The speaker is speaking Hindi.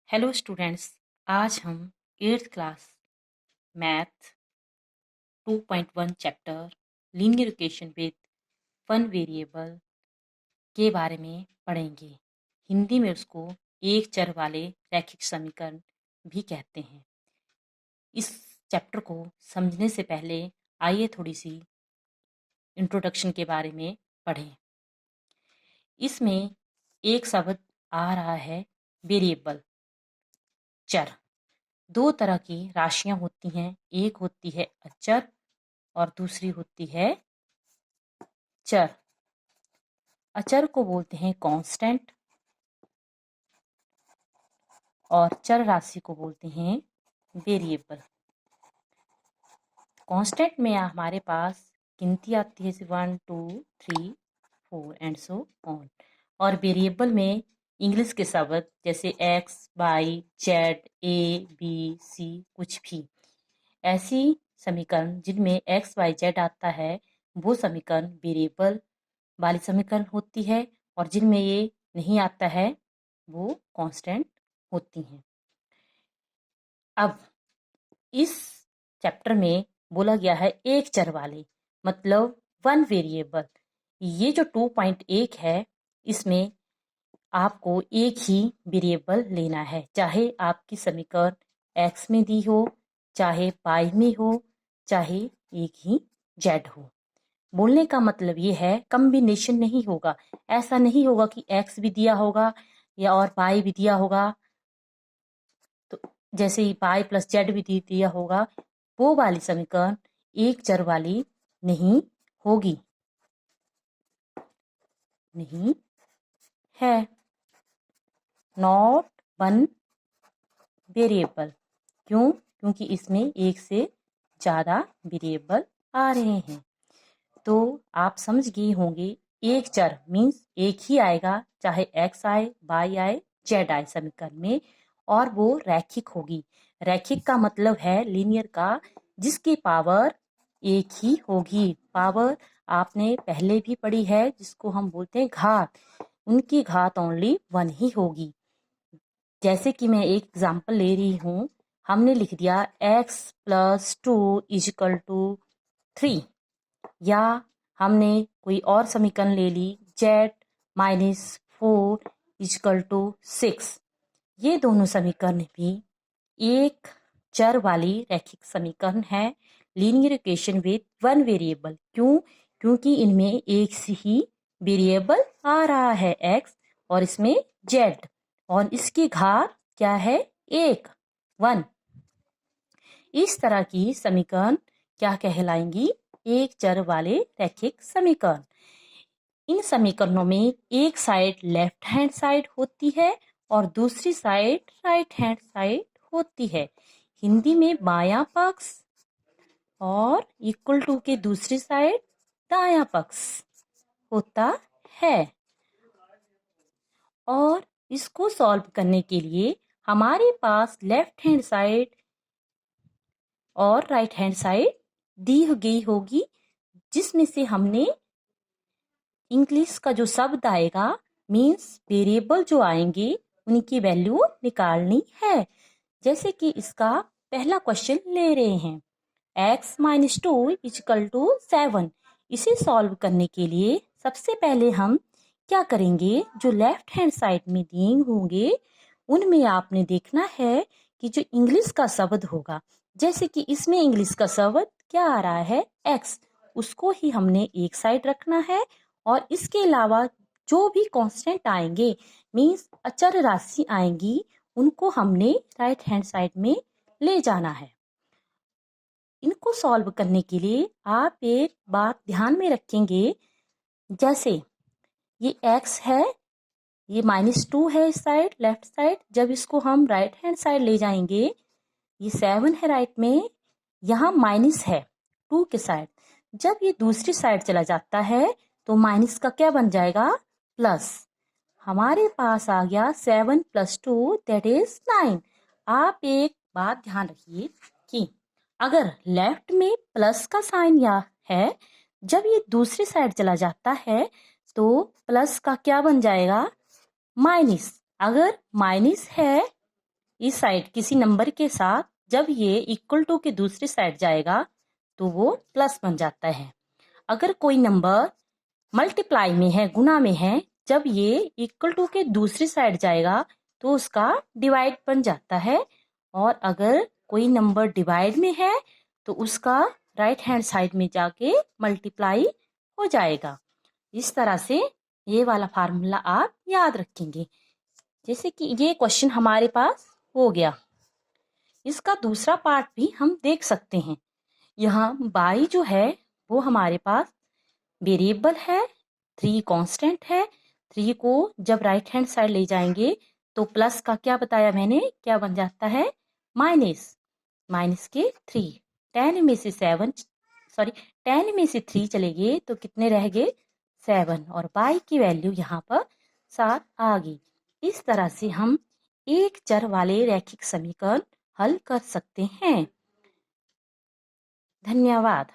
Hello students. आज हम 8th class math 2.1 chapter linear equation with one variable के बारे में पढ़ेंगे। हिंदी में उसको एक चर वाले रैखिक समीकरण भी कहते हैं। इस चैप्टर को समझने से पहले आइए थोड़ी सी इंट्रोडक्शन के बारे में पढ़ें। इसमें एक शब्द आ रहा है वेरिएबल, चर। दो तरह की राशियां होती हैं, एक होती है अचर और दूसरी होती है चर। अचर को बोलते हैं कांस्टेंट और चर राशि को बोलते हैं वेरिएबल। कांस्टेंट में हमारे पास गिनती आती है 1 2 3 4 एंड सो ऑन। और वेरिएबल में इंग्लिश के शब्द जैसे x y z a b c, कुछ भी ऐसी समीकरण जिनमें एक्स वाई जेड आता है वो समीकरण वेरिएबल वाली समीकरण होती है, और जिनमें ये नहीं आता है वो कांस्टेंट होती हैं। अब इस चैप्टर में बोला गया है एक चर वाले, मतलब वन वेरिएबल। ये जो 2.1 है इसमें आपको एक ही वेरिएबल लेना है, चाहे आपकी समीकरण एक्स में दी हो, चाहे पाई में हो, चाहे एक ही जेड हो। बोलने का मतलब ये है कम्बिनेशन नहीं होगा। ऐसा नहीं होगा कि एक्स भी दिया होगा या और पाई भी दिया होगा, तो जैसे ही पाई प्लस जेड भी दिया होगा, वो वाली समीकरण एक चर वाली नहीं होगी, नहीं है। Not one variable. क्यों? क्योंकि इसमें एक से ज़्यादा वेरिएबल आ रहे हैं। तो आप समझ गए होंगे एक चर मीन्स एक ही आएगा, चाहे एक्स आए वाई आए जेड आए समीकरण में, और वो रैखिक होगी। रैखिक का मतलब है लीनियर का, जिसकी पावर एक ही होगी। पावर आपने पहले भी पढ़ी है, जिसको हम बोलते हैं घात। उनकी घात ओनली वन ही होगी। जैसे कि मैं एक एग्जांपल ले रही हूँ, हमने लिख दिया x + 2 = 3, या हमने कोई और समीकरण ले ली z - 4 = 6। ये दोनों समीकरण भी एक चर वाली रैखिक समीकरण है, linear equation with one variable. क्यों? क्योंकि इनमें एक से ही वेरिएबल आ रहा है x, और इसमें z, और इसकी घात क्या है? 1, 1। इस तरह की समीकरण क्या कहलाएंगी? एक चर वाले रैखिक समीकरण। इन समीकरणों में एक साइड लेफ्ट हैंड साइड होती है और दूसरी साइड राइट हैंड साइड होती है। हिंदी में बायां पक्ष और इक्वल टू के दूसरी साइड दायां पक्ष होता है। और इसको सॉल्व करने के लिए हमारे पास लेफ्ट हैंड साइड और राइट हैंड साइड दी गई होगी, जिसमें से हमने इंग्लिश का जो शब्द आएगा मीन्स वेरिएबल जो आएंगे उनकी वैल्यू निकालनी है। जैसे कि इसका पहला क्वेश्चन ले रहे हैं, x - 2 = 7। इसे सॉल्व करने के लिए सबसे पहले हम क्या करेंगे, जो लेफ्ट हैंड साइड में दिए होंगे उनमें आपने देखना है कि जो इंग्लिश का शब्द होगा, जैसे कि इसमें इंग्लिश का शब्द क्या आ रहा है x, उसको ही हमने एक साइड रखना है। और इसके अलावा जो भी कांस्टेंट आएंगे मीन्स अचर राशि आएंगी, उनको हमने राइट हैंड साइड में ले जाना है। इनको सॉल्व करने के लिए आप एक बात ध्यान में रखेंगे, जैसे ये x है, ये -2 है इस साइड लेफ्ट साइड, जब इसको हम राइट हैंड साइड ले जाएंगे, ये 7 है राइट में, यहाँ माइनस है 2 के साइड। जब ये दूसरी साइड चला जाता है तो माइनस का क्या बन जाएगा? प्लस। हमारे पास आ गया 7 + 2 = 9। आप एक बात ध्यान रखिए कि अगर लेफ्ट में प्लस का साइन या है, जब ये दूसरी साइड चला जाता है तो प्लस का क्या बन जाएगा? माइनस। अगर माइनस है इस साइड किसी नंबर के साथ जब ये इक्वल टू के दूसरी साइड जाएगा तो वो प्लस बन जाता है। अगर कोई नंबर मल्टीप्लाई में है, गुना में है, जब ये इक्वल टू के दूसरी साइड जाएगा तो उसका डिवाइड बन जाता है। और अगर कोई नंबर डिवाइड में है तो उसका राइट हैंड साइड में जाके मल्टीप्लाई हो जाएगा। इस तरह से ये वाला फार्मूला आप याद रखेंगे। जैसे कि ये क्वेश्चन हमारे पास हो गया, इसका दूसरा पार्ट भी हम देख सकते हैं। यहाँ बाई जो है वो हमारे पास वेरिएबल है, 3 कांस्टेंट है। 3 को जब राइट हैंड साइड ले जाएंगे तो प्लस का क्या बताया मैंने, क्या बन जाता है, माइनस। माइनस के 3, 10 में से 3 चले गए तो कितने रह गए, 7, और बाई की वैल्यू यहाँ पर 7 आ गई। इस तरह से हम एक चर वाले रैखिक समीकरण हल कर सकते हैं। धन्यवाद।